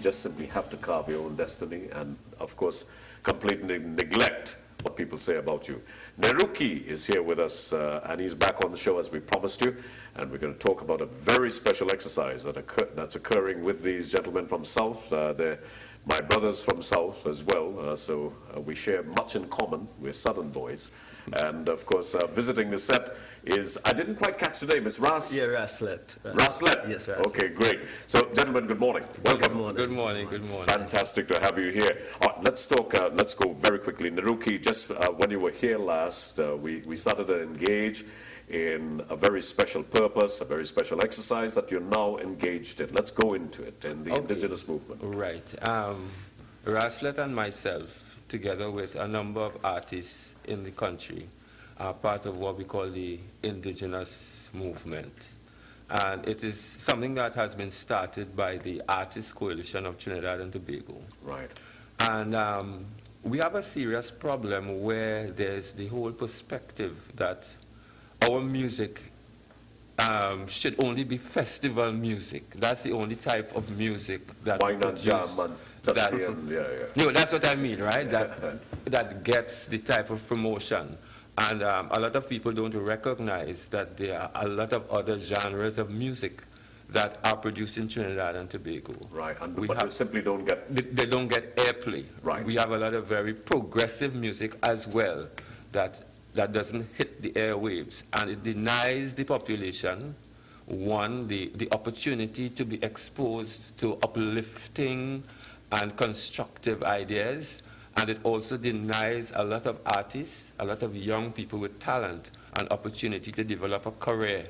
just simply have to carve your own destiny and, of course, completely neglect what people say about you. NERUKHI is here with us, and he's back on the show as we promised you, and we're going to talk about a very special exercise that's occurring with these gentlemen from South. They're my brothers from South as well, so we share much in common. We're Southern boys. And, of course, visiting the set is, I didn't quite catch the name, it's Ras? Yeah, Ras Lett. Ras Lett? Yes, Ras Lett. Okay, great. So, gentlemen, good morning. Welcome. Good morning. Good morning, good morning. Fantastic to have you here. Let's talk, let's go very quickly. NERUKHI, just when you were here last, we started to engage in a very special purpose, a very special exercise that you're now engaged in. Let's go into it, in the indigenous movement. Right. Ras Lett and myself, together with a number of artists in the country, are part of what we call the indigenous movement. And it is something that has been started by the Artists Coalition of Trinidad and Tobago. Right. And we have a serious problem where there's the whole perspective that our music should only be festival music. That's the only type of music that Why not jam and that, yeah. No, that's what I mean, right? That gets the type of promotion. And a lot of people don't recognize that there are a lot of other genres of music that are produced in Trinidad and Tobago. Right, but they simply don't get... They don't get airplay. Right. We have a lot of very progressive music as well that doesn't hit the airwaves, and it denies the population, one, the opportunity to be exposed to uplifting and constructive ideas, and it also denies a lot of artists, a lot of young people with talent, an opportunity to develop a career,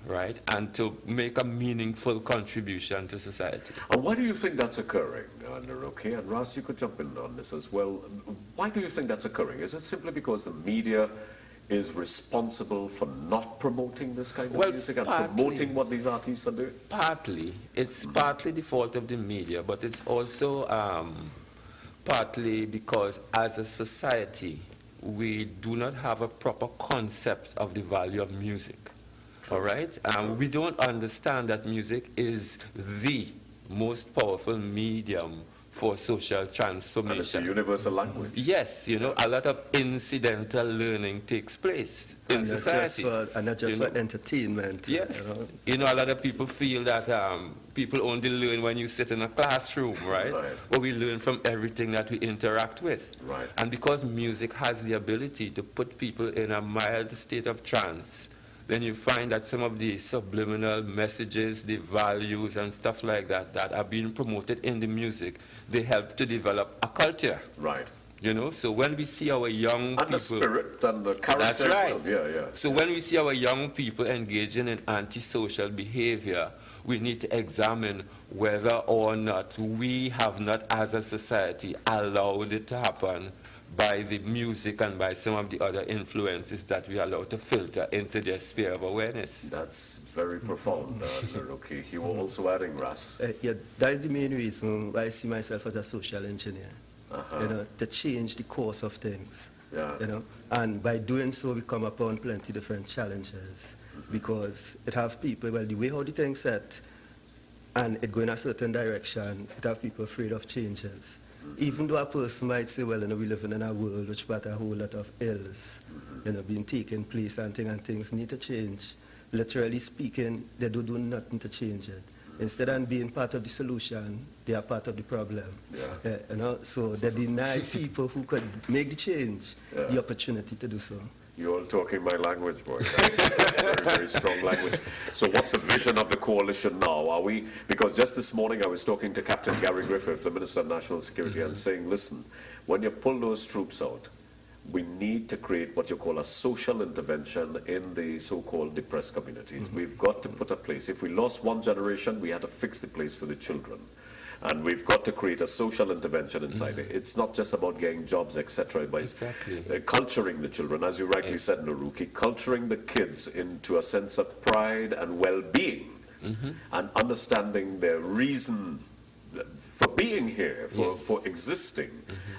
right, and to make a meaningful contribution to society. And why do you think that's occurring, NERUKHI? And Ras, you could jump in on this as well. Why do you think that's occurring? Is it simply because the media is responsible for not promoting this kind of music and promoting what these artists are doing? Partly. It's partly the fault of the media, but it's also partly because as a society, we do not have a proper concept of the value of music. All right? We don't understand that music is the most powerful medium for social transformation. And it's a universal language. Yes, you know, a lot of incidental learning takes place in society. And not just for entertainment. Yes. You know, a lot of people feel that people only learn when you sit in a classroom, right? But we learn from everything that we interact with. Right. And because music has the ability to put people in a mild state of trance, then you find that some of the subliminal messages, the values and stuff like that that are being promoted in the music, they help to develop a culture. Right. You know, so when we see our young people... And the spirit and the character. That's right. Well. Yeah. So when we see our young people engaging in antisocial behavior, we need to examine whether or not we have not, as a society, allowed it to happen by the music and by some of the other influences that we allow to filter into their sphere of awareness. That's very profound, NERUKHI. You were also adding, Ras. Yeah, that is the main reason why I see myself as a social engineer. You know, to change the course of things. Yeah. You know, and by doing so, we come upon plenty different challenges because it have people, well, the way how the thing set, and it go in a certain direction, it have people afraid of changes. Even though a person might say, well, you know, we live in a world which got a whole lot of ills, you know, being taking place and things need to change. Literally speaking, they do nothing to change it. Instead of being part of the solution, they are part of the problem. Yeah. You know, so they deny people who could make the change the opportunity to do so. You're all talking my language, boy. That's very, very strong language. So what's the vision of the coalition now? Are we, because just this morning I was talking to Captain Gary Griffith, the Minister of National Security, and saying, listen, when you pull those troops out, we need to create what you call a social intervention in the so-called depressed communities. We've got to put a place. If we lost one generation, we had to fix the place for the children. And we've got to create a social intervention inside it. It's not just about getting jobs, etc., but culturing the children, as you rightly said, NERUKHI, culturing the kids into a sense of pride and well-being and understanding their reason for being here, for existing,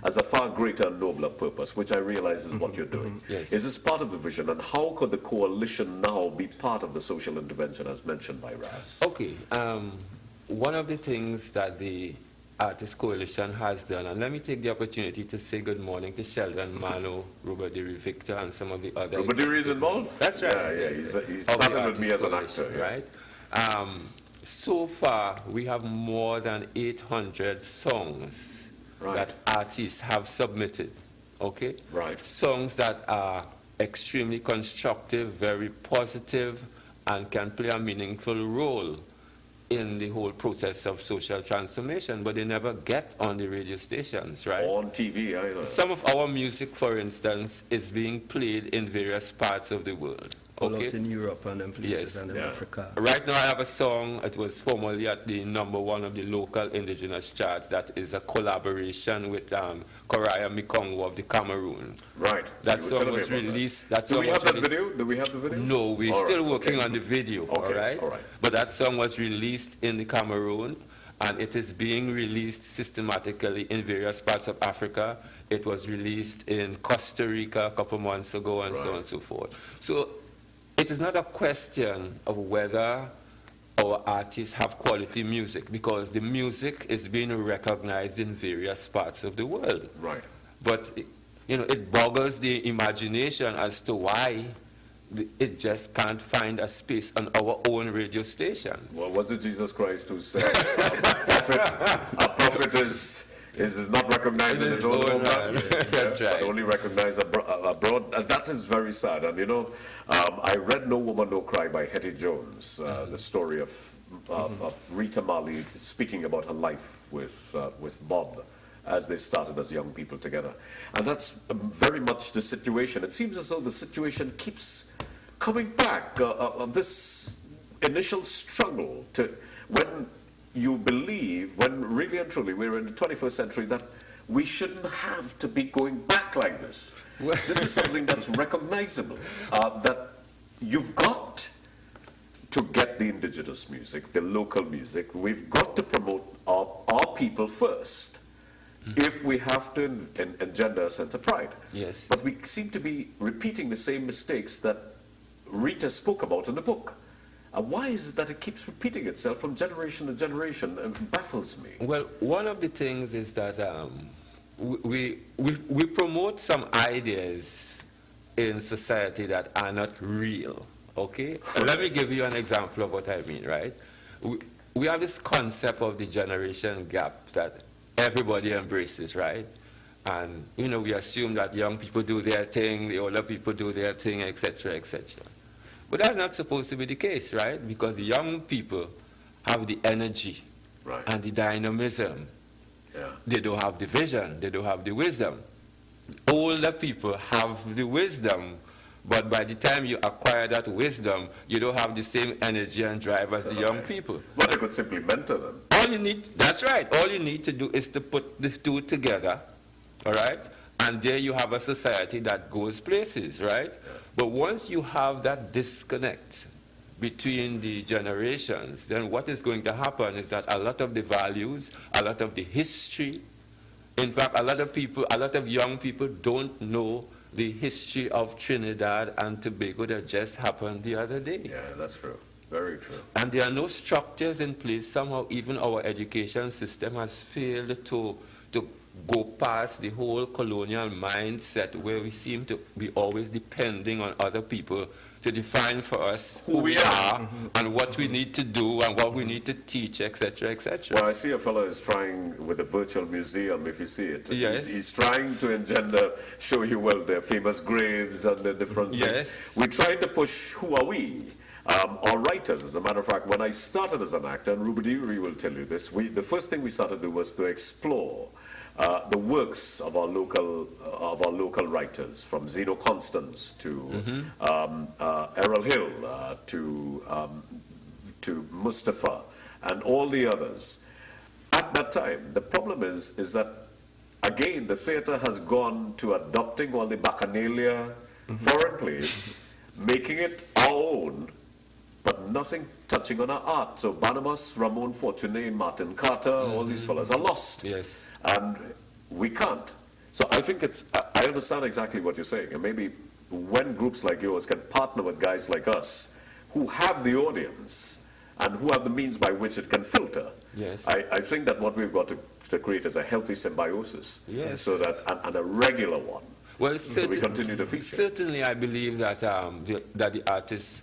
as a far greater and nobler purpose, which I realize is what you're doing. Is this part of the vision, and how could the coalition now be part of the social intervention as mentioned by Ras? Okay, one of the things that the Artist Coalition has done. And let me take the opportunity to say good morning to Sheldon, Mano, Robert Deary, Victor, and some of the other. Robert Deary is involved? That's right. Yeah, he started with me as an actor. Yeah. Right? So far, we have more than 800 songs that artists have submitted, okay? Right. Songs that are extremely constructive, very positive, and can play a meaningful role in the whole process of social transformation, but they never get on the radio stations, right? Or on TV either. Some of our music, for instance, is being played in various parts of the world. All Okay? out in Europe and in places and in Africa. Right now I have a song, it was formerly at the #1 of the local indigenous charts, that is a collaboration with Koraya Mikongo of the Cameroon. Right. That song was released. Do we have that video? Do we have the video? No, we're still working on the video, Okay, all right? But that song was released in the Cameroon, and it is being released systematically in various parts of Africa. It was released in Costa Rica a couple months ago, and so on and so forth. So it is not a question of whether our artists have quality music, because the music is being recognized in various parts of the world. Right. But it boggles the imagination as to why it just can't find a space on our own radio stations. Well, was it Jesus Christ who said, a prophet is not recognized in his own homeland? That's right. But only recognized abroad. And that is very sad. And I read No Woman, No Cry by Hetty Jones, the story of Rita Marley speaking about her life with Bob as they started as young people together. And that's very much the situation. It seems as though the situation keeps coming back, this initial struggle to when you believe, when really and truly we're in the 21st century, that we shouldn't have to be going back like this. This is something that's recognizable, that you've got to get the indigenous music, the local music. We've got to promote our people first, if we have to engender a sense of pride. Yes. But we seem to be repeating the same mistakes that Rita spoke about in the book. Why is it that it keeps repeating itself from generation to generation? It baffles me. Well, one of the things is that we promote some ideas in society that are not real, okay? Let me give you an example of what I mean, right? We have this concept of the generation gap that everybody embraces, right? And, we assume that young people do their thing, the older people do their thing, etc., etc. But that's not supposed to be the case, right? Because the young people have the energy and the dynamism. Yeah. They don't have the vision. They don't have the wisdom. Older people have the wisdom, but by the time you acquire that wisdom, you don't have the same energy and drive as the young people. Well, they could simply mentor them. That's right. All you need to do is to put the two together, all right? And there you have a society that goes places, right? Yeah. But once you have that disconnect between the generations, then what is going to happen is that a lot of the values, a lot of the history, in fact, a lot of young people don't know the history of Trinidad and Tobago that just happened the other day. Yeah, that's true. Very true. And there are no structures in place. Somehow even our education system has failed to go past the whole colonial mindset where we seem to be always depending on other people to define for us who we are and what we need to do and what we need to teach, etc., etc. Well, I see a fellow is trying with the virtual museum, if you see it. Yes. He's trying to show you, well, the famous graves and the different things. Yes. We're trying to push who are we? Our writers, as a matter of fact, when I started as an actor, and Ruben Deary will tell you this, the first thing we started to do was to explore the works of our local writers, from Zeno Constance to Errol Hill to Mustafa and all the others. At that time, the problem is that again the theatre has gone to adopting all the bacchanalia, foreign plays, making it our own, but nothing touching on our art. So Barnabas, Ramon Fortuné, Martin Carter, all these fellas are lost. Yes. And we can't. So I think I understand exactly what you're saying. And maybe when groups like yours can partner with guys like us who have the audience and who have the means by which it can filter, Yes. I think that what we've got to create is a healthy symbiosis. Yes. So that, and a regular one. Well, So we continue to feature. certainly I believe that, that the Artists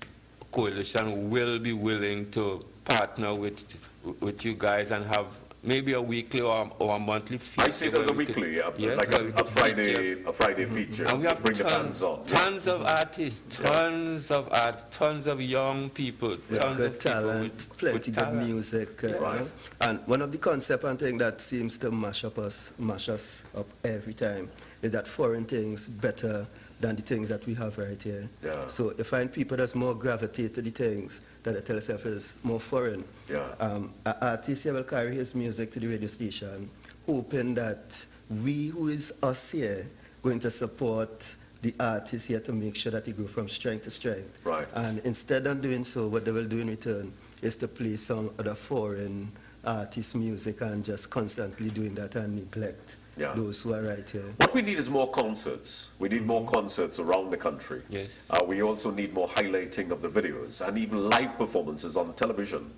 Coalition will be willing to partner with you guys and have maybe a weekly or a monthly feature. I see it as a weekly, yes, like a Friday feature. And we have bring the tons, fans on. tons of artists, tons of art, tons of young people, tons good of people talent, with plenty good talent. music. Right. And one of the concepts and thing that seems to mash us up every time is that foreign things better than the things that we have right here. Yeah. So you find people that's more gravitate to the things that they tell themselves is more foreign. Yeah. An artist here will carry his music to the radio station, hoping that we, who is us here, going to support the artist here to make sure that he grow from strength to strength. Right. And instead of doing so, what they will do in return is to play some other foreign artist music and just constantly doing that and neglect those who are right here. What we need is more concerts. We need more concerts around the country. Yes. We also need more highlighting of the videos and even live performances on television.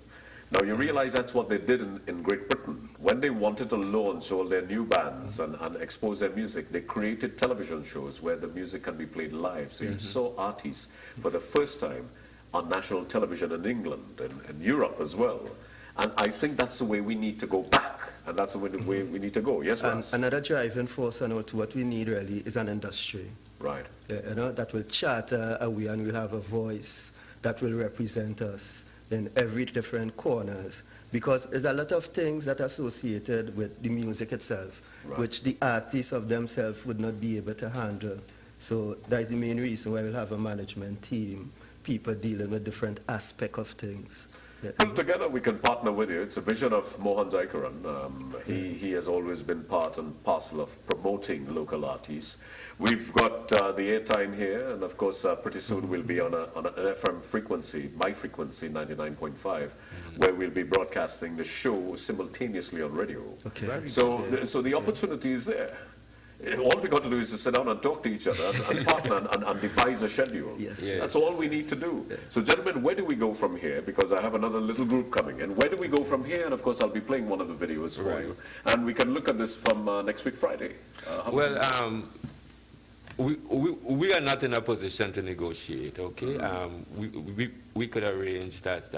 Now, you realize that's what they did in Great Britain. When they wanted to launch all their new bands and expose their music, they created television shows where the music can be played live. So you saw artists for the first time on national television in England and Europe as well. And I think that's the way we need to go back. And that's the way we need to go. Yes, Ras? Another driving force and what we need really is an industry. Right. That will charter a way and will have a voice that will represent us in every different corners. Because there's a lot of things that are associated with the music itself, which the artists of themselves would not be able to handle. So that is the main reason why we'll have a management team, people dealing with different aspects of things. Well, together we can partner with you. It's a vision of Mohan Jaikaran. He has always been part and parcel of promoting local artists. We've got the airtime here, and of course pretty soon we'll be on an FM frequency, my frequency 99.5, where we'll be broadcasting the show simultaneously on radio. Okay. So the opportunity is there. All we got to do is to sit down and talk to each other and partner and devise a schedule. Yes. That's all we need to do. So, gentlemen, where do we go from here? Because I have another little group coming in. Where do we go from here? And, of course, I'll be playing one of the videos for you. And we can look at this from next week, Friday. We are not in a position to negotiate, okay? We could arrange that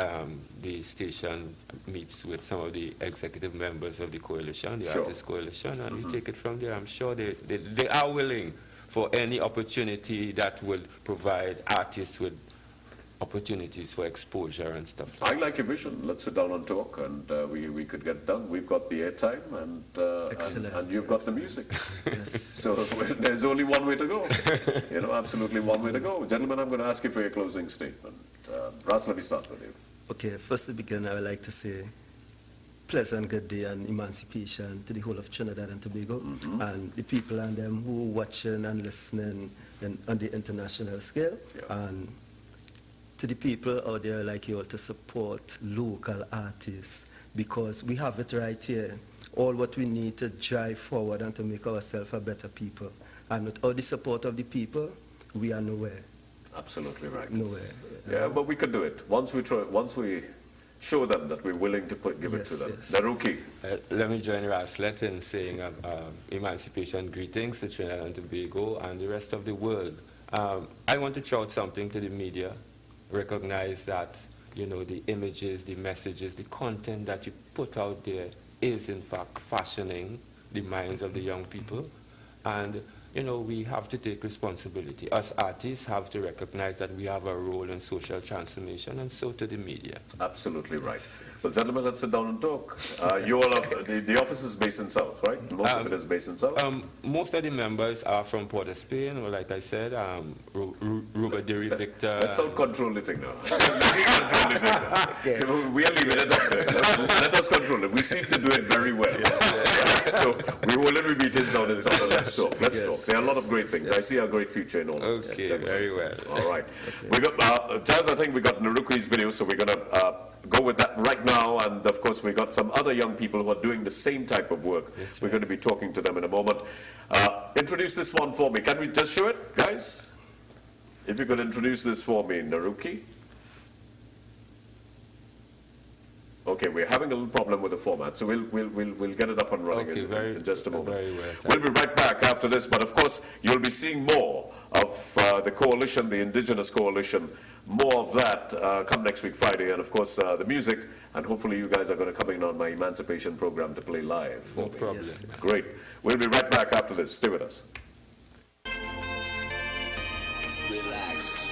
the station meets with some of the executive members of the coalition, the Artists Coalition, and we take it from there. I'm sure they are willing for any opportunity that will provide artists with opportunities for exposure and stuff. I like your vision. Let's sit down and talk, and we could get done. We've got the airtime, and you've got the music. Yes. So there's only one way to go. Absolutely one way to go. Gentlemen, I'm going to ask you for your closing statement. Ras, let me start with you. Okay, first to begin, I would like to say pleasant good day and emancipation to the whole of Trinidad and Tobago and the people and them who are watching and listening on the international scale. And to the people out there like you all to support local artists, because we have it right here. All what we need to drive forward and to make ourselves a better people. And without the support of the people, we are nowhere. Absolutely right. Nowhere. Yeah, but we could do it. Once we show them that we're willing to give it to them. Yes. NERUKHI. Let me join Ras Lett in saying emancipation greetings to Trinidad and Tobago and the rest of the world. I want to shout something to the media. Recognize that, the images, the messages, the content that you put out there is in fact fashioning the minds of the young people. And, we have to take responsibility. Us artists have to recognize that we have a role in social transformation, and so to the media. Absolutely right. Well, gentlemen, let's sit down and talk. You all have, the office is based in South, right? Most of it is based in South? Most of the members are from Port of Spain, or like I said, Rubadiri, Victor. Let's not control the thing now. We are leaving it up there. Let us control it. We seem to do it very well. So we will let meetings out in South, and let's talk. Let's talk. There are a lot of great things. I see a great future in all of this. Okay, very well. All right. We got, Charles, I think we got NERUKHI's video, so we're going to go with that right now. And of course, we got some other young people who are doing the same type of work. Yes, we're going to be talking to them in a moment. Introduce this one for me. Can we just show it, guys? If you could introduce this for me, NERUKHI. Okay, we're having a little problem with the format, so we'll get it up and running in just a moment. Very well, we'll be right back after this, but of course, you'll be seeing more of the coalition, the Indigenous Coalition, more of that come next week, Friday, and of course, the music, and hopefully you guys are going to come in on my Emancipation program to play live for me. No problem. Yes. Great. We'll be right back after this. Stay with us. Relax.